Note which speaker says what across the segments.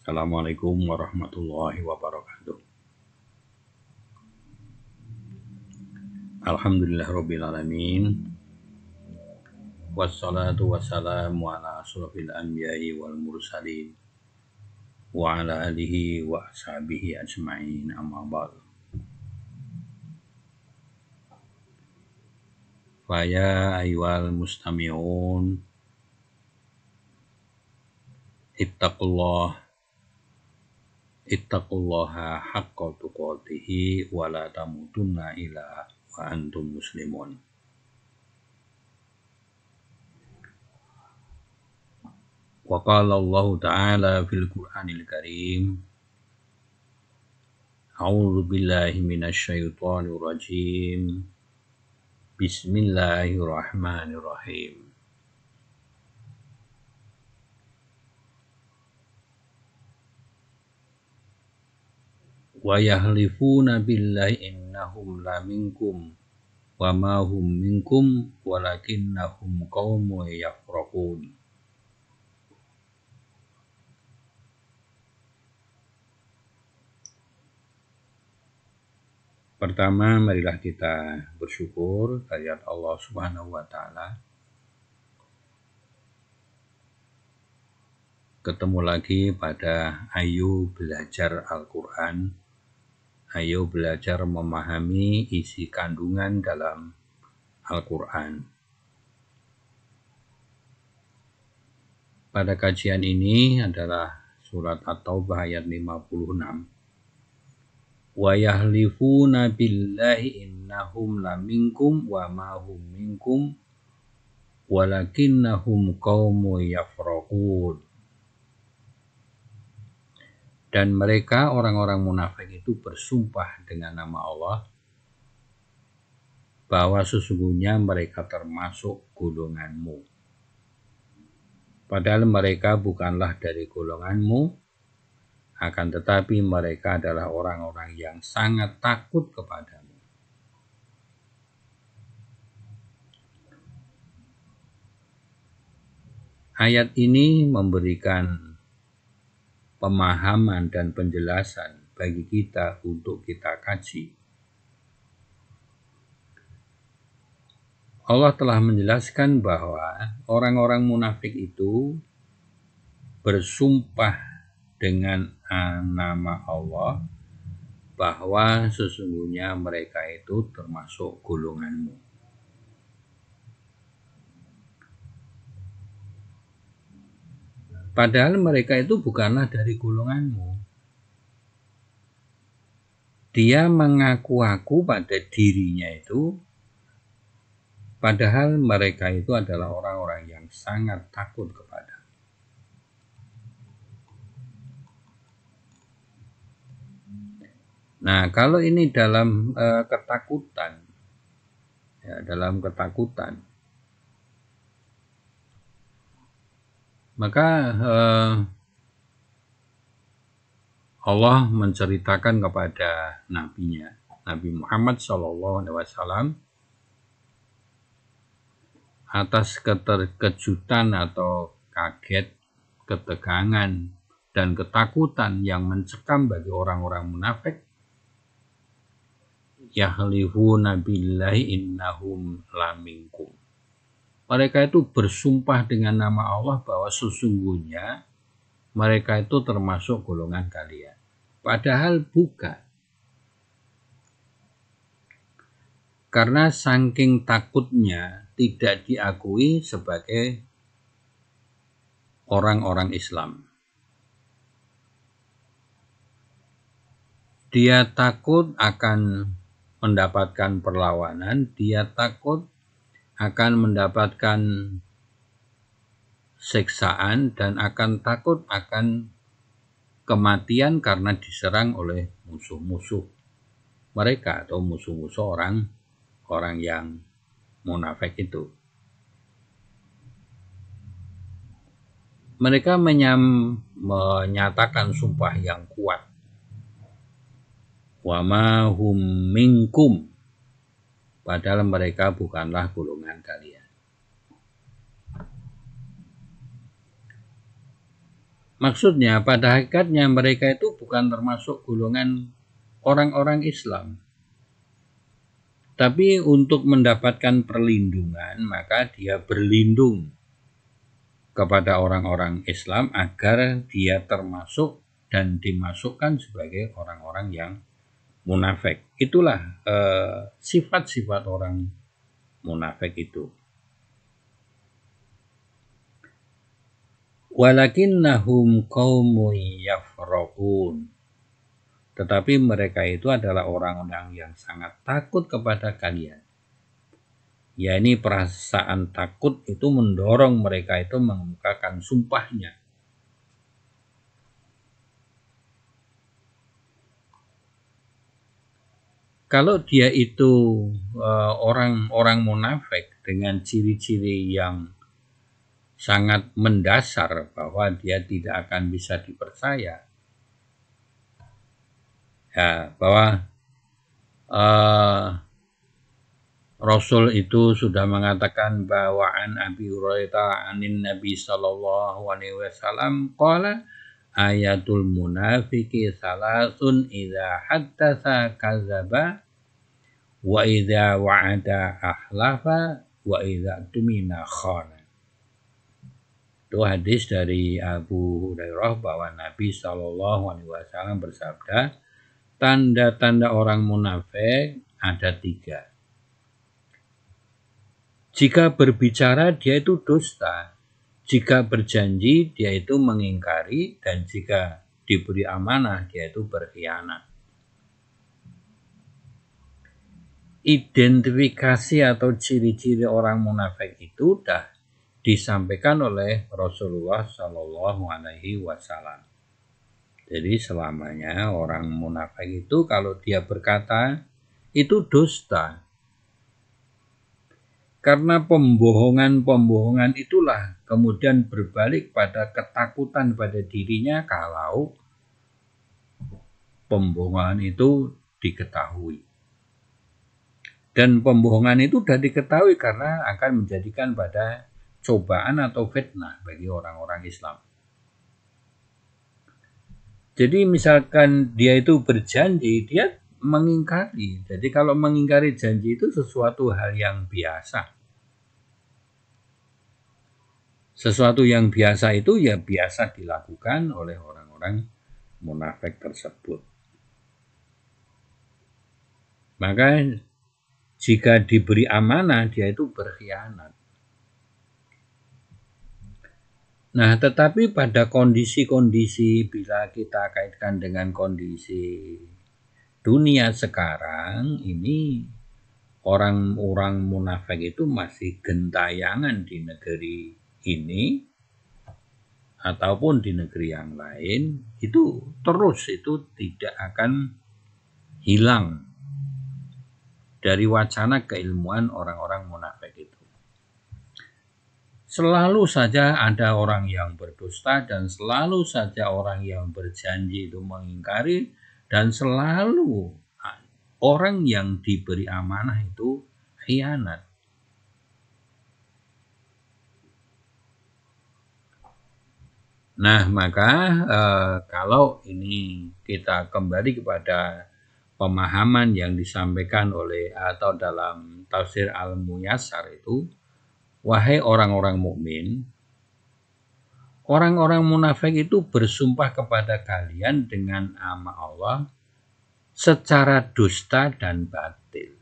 Speaker 1: Assalamualaikum warahmatullahi wabarakatuh. Alhamdulillahirabbil alamin. Wassalatu wassalamu ala asrofil anbiya'i wal mursalin wa ala alihi wa ashabihi ajma'in, amma ba'd. Faya ayyuhal mustami'un ittaqullaha haqqa tuqatihi wa la tamutunna illa wa antum muslimun. Wa qala Allah ta'ala fil Qur'anil Karim, A'udzu billahi minasy syaithanir rajim. Bismillahirrahmanirrahim. Wa yahlifuna billahi innahum laminkum wa ma hum minkum walakinnahum qaumun yafraqun. Pertama, marilah kita bersyukur kehadirat Allah Subhanahu wa taala. Ketemu lagi pada Ayo Belajar Al-Qur'an. Ayo belajar memahami isi kandungan dalam Al-Qur'an. Pada kajian ini adalah surat At-Taubah ayat 56. Wa yahlifuna billahi innahum laminkum wa ma hum minkum walakinnahum qaumun yafraqun. Dan mereka orang-orang munafik itu bersumpah dengan nama Allah bahwa sesungguhnya mereka termasuk golonganmu. Padahal mereka bukanlah dari golonganmu, akan tetapi mereka adalah orang-orang yang sangat takut kepadamu. Ayat ini memberikan pemahaman dan penjelasan bagi kita untuk kita kaji. Allah telah menjelaskan bahwa orang-orang munafik itu bersumpah dengan nama Allah bahwa sesungguhnya mereka itu termasuk golonganmu. Padahal mereka itu bukanlah dari golonganmu. Dia mengaku-aku pada dirinya itu, padahal mereka itu adalah orang-orang yang sangat takut kepada. Nah, kalau ini dalam ketakutan, maka Allah menceritakan kepada nabinya, Nabi Muhammad SAW, atas keterkejutan atau kaget, ketegangan, dan ketakutan yang mencekam bagi orang-orang munafik. Yahlifuna billahi innahum laminkum. Mereka itu bersumpah dengan nama Allah bahwa sesungguhnya mereka itu termasuk golongan kalian. Padahal bukan. Karena saking takutnya tidak diakui sebagai orang-orang Islam. Dia takut akan mendapatkan perlawanan, dia takut akan mendapatkan siksaan, dan akan takut akan kematian karena diserang oleh musuh-musuh mereka atau musuh-musuh orang yang munafik itu. Mereka menyatakan sumpah yang kuat. Wa ma hum minkum, padahal mereka bukanlah golongan kalian. Maksudnya pada hakikatnya mereka itu bukan termasuk golongan orang-orang Islam. Tapi untuk mendapatkan perlindungan maka dia berlindung kepada orang-orang Islam agar dia termasuk dan dimasukkan sebagai orang-orang yang munafik. Itulah sifat-sifat orang munafik itu. Walakinnahum qaumun yafraqun. Tetapi mereka itu adalah orang-orang yang sangat takut kepada kalian. Ya, ini perasaan takut itu mendorong mereka itu mengemukakan sumpahnya. Kalau dia itu orang-orang munafik dengan ciri-ciri yang sangat mendasar bahwa dia tidak akan bisa dipercaya, ya, bahwa Rasul itu sudah mengatakan bahwa an Abi Hurairah anin Nabi sallallahu alaihi wasallam qala ayatul munafiqi salasun idza haddatsa kadzaba wa idza wa'ada ahlafa wa idza tumina khana. Itu hadis dari Abu Hurairah bahwa Nabi sallallahu alaihi wasallam bersabda, tanda-tanda orang munafik ada 3. Jika berbicara dia itu dusta, jika berjanji dia itu mengingkari, dan jika diberi amanah dia itu berkhianat. Identifikasi atau ciri-ciri orang munafik itu sudah disampaikan oleh Rasulullah Shallallahu Alaihi Wasallam. Jadi selamanya orang munafik itu kalau dia berkata itu dusta. Karena pembohongan itulah kemudian berbalik pada ketakutan pada dirinya kalau pembohongan itu diketahui. Dan pembohongan itu sudah diketahui karena akan menjadikan pada cobaan atau fitnah bagi orang-orang Islam. Jadi misalkan dia itu berjanji, dia mengingkari. Jadi kalau mengingkari janji itu sesuatu hal yang biasa. Sesuatu yang biasa itu ya biasa dilakukan oleh orang-orang munafik tersebut. Maka jika diberi amanah dia itu berkhianat. Nah, tetapi pada kondisi-kondisi bila kita kaitkan dengan kondisi dunia sekarang ini, orang-orang munafik itu masih gentayangan di negeri ini ataupun di negeri yang lain, itu terus itu tidak akan hilang dari wacana keilmuan orang-orang munafik itu. Selalu saja ada orang yang berdusta dan selalu saja orang yang berjanji itu mengingkari, dan selalu orang yang diberi amanah itu khianat. Nah, maka kalau ini kita kembali kepada pemahaman yang disampaikan oleh atau dalam tafsir Al-Muyassar itu, wahai orang-orang mukmin, orang-orang munafik itu bersumpah kepada kalian dengan nama Allah secara dusta dan batil.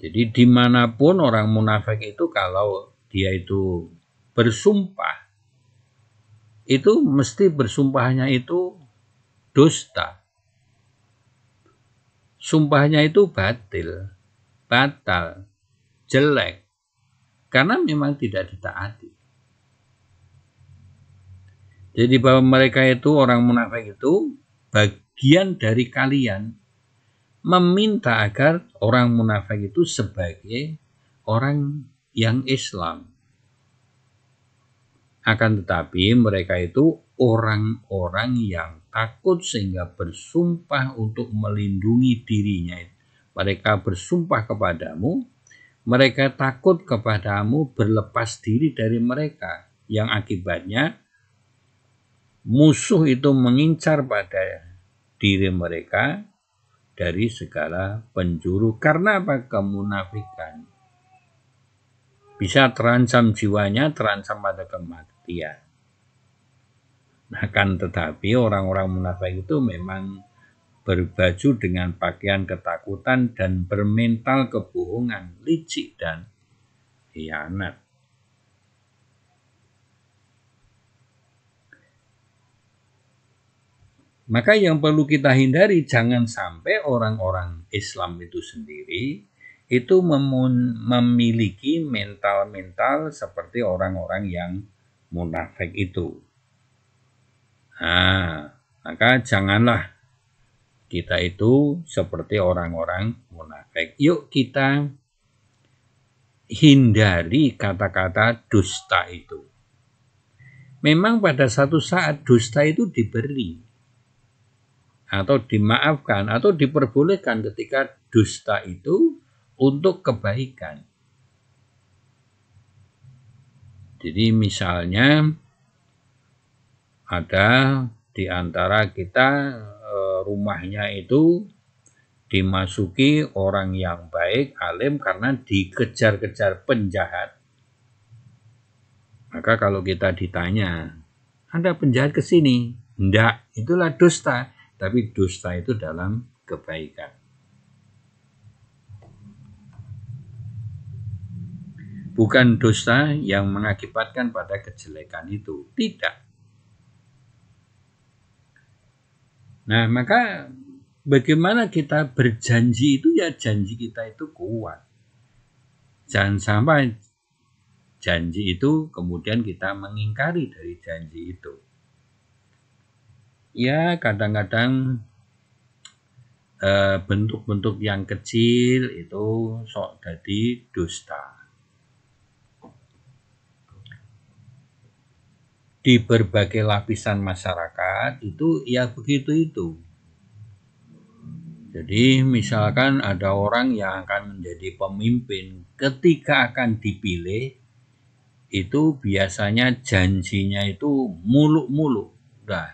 Speaker 1: Jadi dimanapun orang munafik itu kalau dia itu bersumpah, itu mesti bersumpahnya itu dusta. Sumpahnya itu batal, jelek, karena memang tidak ditaati. Jadi bahwa mereka itu orang munafik itu bagian dari kalian meminta agar orang munafik itu sebagai orang yang Islam. Akan tetapi mereka itu orang-orang yang takut sehingga bersumpah untuk melindungi dirinya. Mereka bersumpah kepadamu, mereka takut kepadamu berlepas diri dari mereka, yang akibatnya musuh itu mengincar pada diri mereka dari segala penjuru. Karena apa? Kemunafikan. Bisa terancam jiwanya, terancam pada kematian. Nah, kan tetapi orang-orang munafik itu memang berbaju dengan pakaian ketakutan dan bermental kebohongan, licik dan khianat. Maka yang perlu kita hindari, jangan sampai orang-orang Islam itu sendiri itu memiliki mental-mental seperti orang-orang yang munafik itu. Nah, maka janganlah kita itu seperti orang-orang munafik. Yuk kita hindari kata-kata dusta itu. Memang pada satu saat dusta itu diberi atau dimaafkan atau diperbolehkan ketika dusta itu untuk kebaikan. Jadi misalnya ada di antara kita rumahnya itu dimasuki orang yang baik, alim, karena dikejar-kejar penjahat. Maka kalau kita ditanya, ada penjahat ke sini? Enggak, itulah dusta. Tapi dusta itu dalam kebaikan. Bukan dusta yang mengakibatkan pada kejelekan itu. Tidak. Nah, maka bagaimana kita berjanji itu, ya janji kita itu kuat. Jangan sampai janji itu kemudian kita mengingkari dari janji itu. Ya, kadang-kadang bentuk-bentuk yang kecil itu sok jadi dusta. Di berbagai lapisan masyarakat itu ya begitu itu. Jadi misalkan ada orang yang akan menjadi pemimpin, ketika akan dipilih itu biasanya janjinya itu muluk-muluk, udah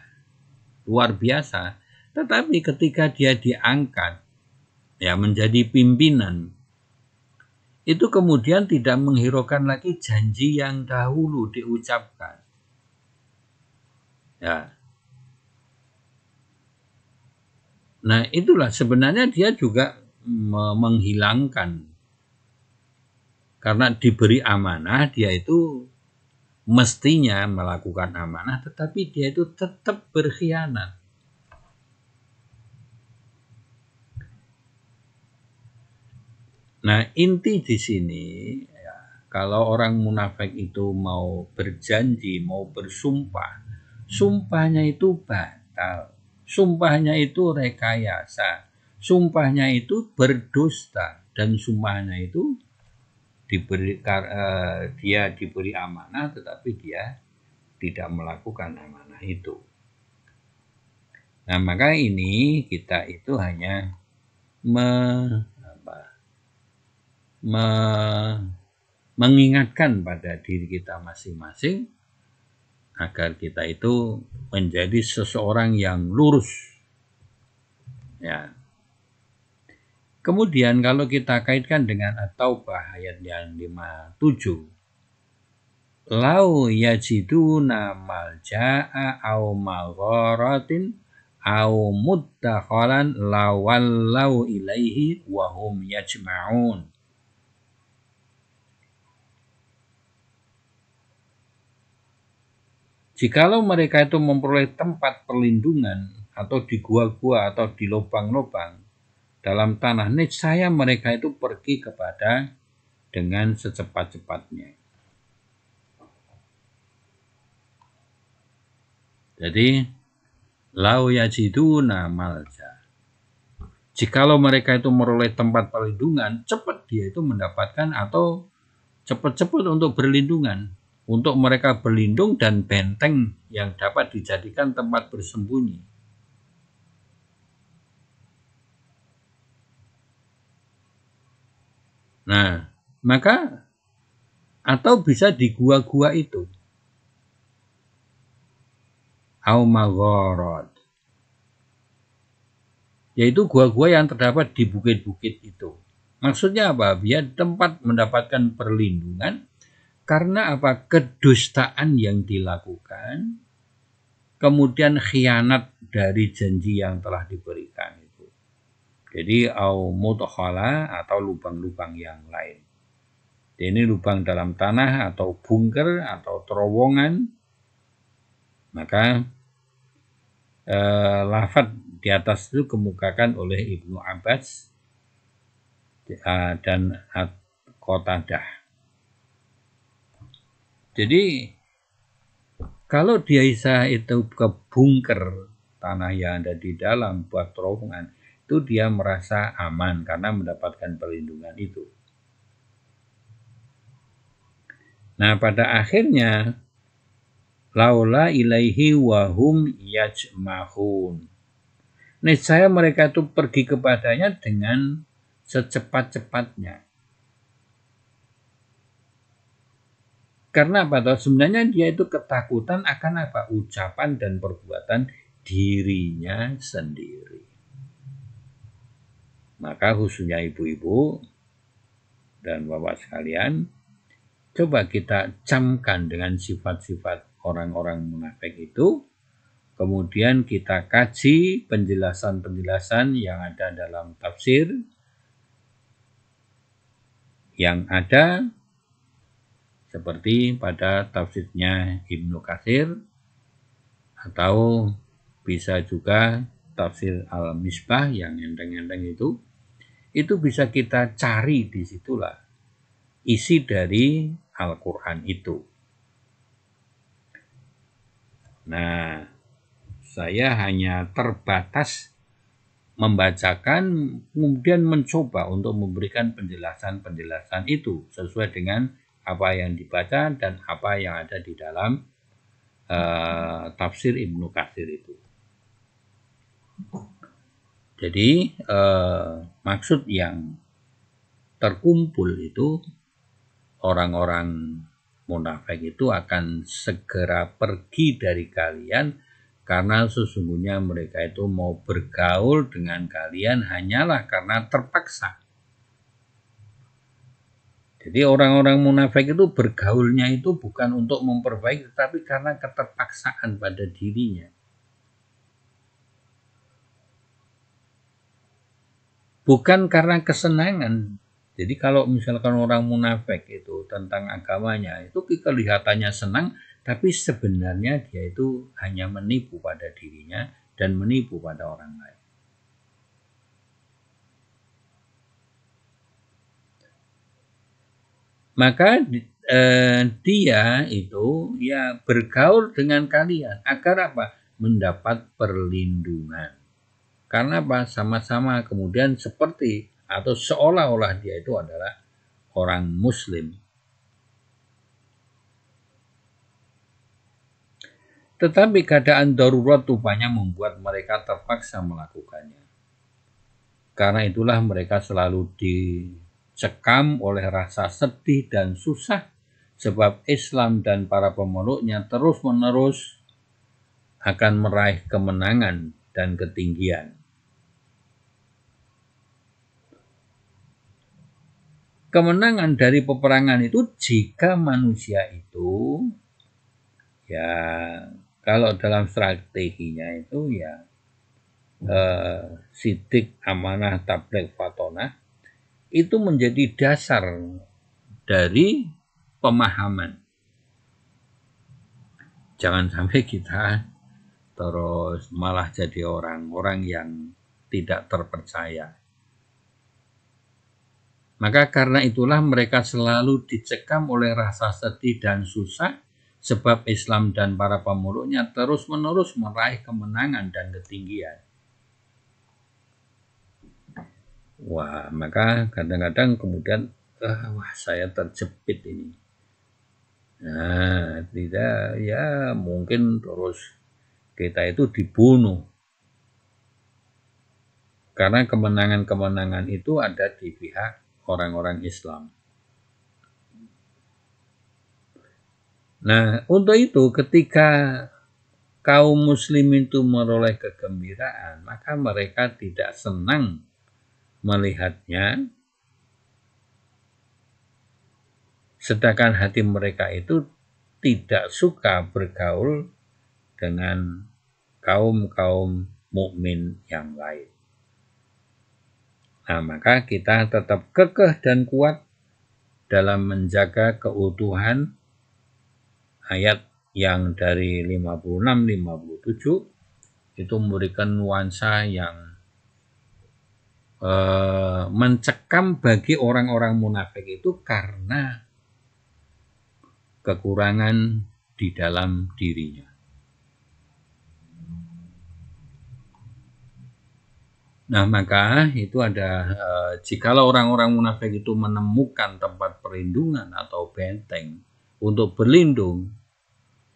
Speaker 1: luar biasa. Tetapi ketika dia diangkat ya menjadi pimpinan, itu kemudian tidak menghiraukan lagi janji yang dahulu diucapkan. Ya. Nah, itulah sebenarnya dia juga menghilangkan. Karena diberi amanah, dia itu mestinya melakukan amanah, tetapi dia itu tetap berkhianat. Nah, inti di sini, ya, kalau orang munafik itu mau berjanji, mau bersumpah, sumpahnya itu batal. Sumpahnya itu rekayasa, sumpahnya itu berdusta, dan sumpahnya itu dia diberi amanah tetapi dia tidak melakukan amanah itu. Nah, maka ini kita itu hanya mengingatkan pada diri kita masing-masing agar kita itu menjadi seseorang yang lurus. Ya. Kemudian kalau kita kaitkan dengan At-Taubah ayat yang 57, lau yajiduna malja'a au magharatin au mudtakhalan lawallau ilaihi wa hum yajma'un. Jikalau mereka itu memperoleh tempat perlindungan atau di gua-gua atau di lubang-lubang dalam tanah, niscaya mereka itu pergi kepada dengan secepat-cepatnya. Jadi lau yajiduna malja. Jikalau mereka itu meroleh tempat perlindungan, cepat dia itu mendapatkan atau cepat-cepat untuk berlindungan. Untuk mereka berlindung dan benteng yang dapat dijadikan tempat bersembunyi. Nah, maka atau bisa di gua-gua itu. au magharat, yaitu gua-gua yang terdapat di bukit-bukit itu. Maksudnya apa? Biar tempat mendapatkan perlindungan karena apa? Kedustaan yang dilakukan, kemudian khianat dari janji yang telah diberikan itu. Jadi au mudkhala atau lubang-lubang yang lain. Ini lubang dalam tanah atau bunker atau terowongan. Maka lafaz di atas itu kemukakan oleh Ibnu Abbas dan Qatadah. Jadi kalau dia itu ke bunker tanah yang ada di dalam buat terowongan, itu dia merasa aman karena mendapatkan perlindungan itu. Nah, pada akhirnya laula ilaihi wahum yajmahun. Niscaya mereka itu pergi kepadanya dengan secepat-cepatnya. Karena apa? Sebenarnya dia itu ketakutan akan apa? Ucapan dan perbuatan dirinya sendiri. Maka khususnya ibu-ibu dan bapak sekalian, coba kita camkan dengan sifat-sifat orang-orang munafik itu, kemudian kita kaji penjelasan-penjelasan yang ada dalam tafsir, yang ada seperti pada tafsirnya Ibnu Katsir, atau bisa juga tafsir Al-Misbah yang enteng-enteng itu bisa kita cari di situlah isi dari Al-Quran itu. Nah, saya hanya terbatas membacakan, kemudian mencoba untuk memberikan penjelasan-penjelasan itu sesuai dengan apa yang dibaca dan apa yang ada di dalam tafsir Ibnu Katsir itu. Jadi maksud yang terkumpul itu, orang-orang munafik itu akan segera pergi dari kalian karena sesungguhnya mereka itu mau bergaul dengan kalian hanyalah karena terpaksa. Jadi orang-orang munafik itu bergaulnya itu bukan untuk memperbaiki, tetapi karena keterpaksaan pada dirinya. Bukan karena kesenangan. Jadi kalau misalkan orang munafik itu tentang agamanya itu kelihatannya senang, tapi sebenarnya dia itu hanya menipu pada dirinya dan menipu pada orang lain. Maka dia itu ya bergaul dengan kalian agar apa? Mendapat perlindungan. Karena apa? Sama-sama kemudian seperti atau seolah-olah dia itu adalah orang Muslim. Tetapi keadaan darurat rupanya membuat mereka terpaksa melakukannya. Karena itulah mereka selalu dicekam oleh rasa sedih dan susah, sebab Islam dan para pemeluknya terus-menerus akan meraih kemenangan dan ketinggian. Kemenangan dari peperangan itu jika manusia itu ya kalau dalam strateginya itu ya sidik, amanah, tabligh, fatonah itu menjadi dasar dari pemahaman. Jangan sampai kita terus malah jadi orang-orang yang tidak terpercaya. Maka karena itulah mereka selalu dicekam oleh rasa sedih dan susah, sebab Islam dan para pemeluknya terus-menerus meraih kemenangan dan ketinggian. Wah, maka kadang-kadang kemudian, wah saya terjepit ini. Nah, tidak, ya mungkin terus kita itu dibunuh. Karena kemenangan-kemenangan itu ada di pihak orang-orang Islam. Nah, untuk itu ketika kaum muslimin itu meroleh kegembiraan, maka mereka tidak senang melihatnya, sedangkan hati mereka itu tidak suka bergaul dengan kaum-kaum mukmin yang lain. Nah, maka kita tetap kekeh dan kuat dalam menjaga keutuhan ayat yang dari 56-57 itu memberikan nuansa yang mencekam bagi orang-orang munafik itu karena kekurangan di dalam dirinya. Nah, maka itu ada jikalau orang-orang munafik itu menemukan tempat perlindungan atau benteng untuk berlindung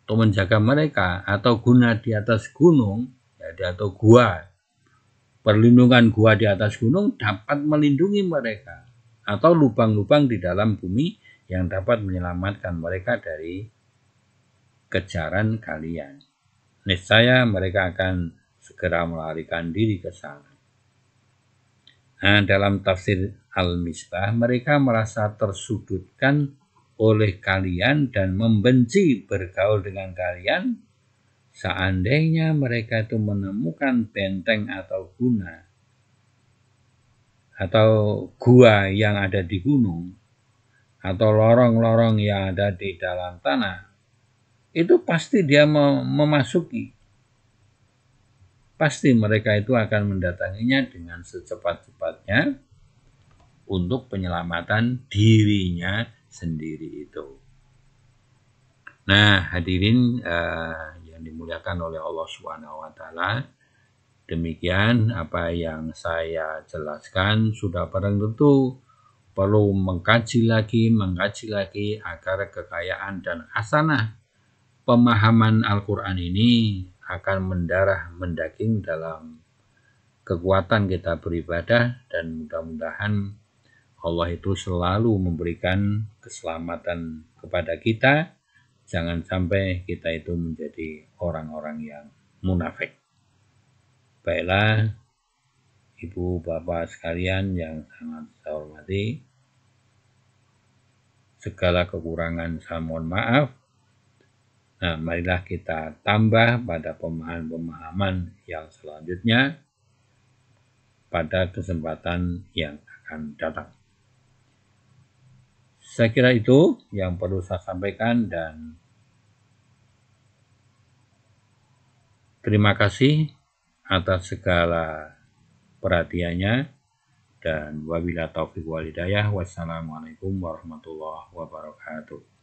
Speaker 1: atau menjaga mereka, atau guna di atas gunung, ya, atau gua, perlindungan gua di atas gunung dapat melindungi mereka, atau lubang-lubang di dalam bumi yang dapat menyelamatkan mereka dari kejaran kalian. Niscaya mereka akan segera melarikan diri ke sana. Nah, dalam tafsir Al-Misbah, mereka merasa tersudutkan oleh kalian dan membenci bergaul dengan kalian. Seandainya mereka itu menemukan benteng atau gua yang ada di gunung, atau lorong-lorong yang ada di dalam tanah, itu pasti dia memasuki. Pasti mereka itu akan mendatanginya dengan secepat-cepatnya untuk penyelamatan dirinya sendiri itu. Nah, hadirin yang dimuliakan oleh Allah SWT, demikian apa yang saya jelaskan. Sudah barang tentu perlu mengkaji lagi agar kekayaan dan hasanah pemahaman Al-Quran ini akan mendarah mendaging dalam kekuatan kita beribadah, dan mudah-mudahan Allah itu selalu memberikan keselamatan kepada kita. Jangan sampai kita itu menjadi orang-orang yang munafik. Baiklah, Ibu Bapak sekalian yang sangat saya hormati, segala kekurangan saya mohon maaf. Nah, marilah kita tambah pada pemahaman yang selanjutnya pada kesempatan yang akan datang. Saya kira itu yang perlu saya sampaikan, dan terima kasih atas segala perhatiannya, dan wabillahi taufiq wal hidayah. Wassalamualaikum warahmatullahi wabarakatuh.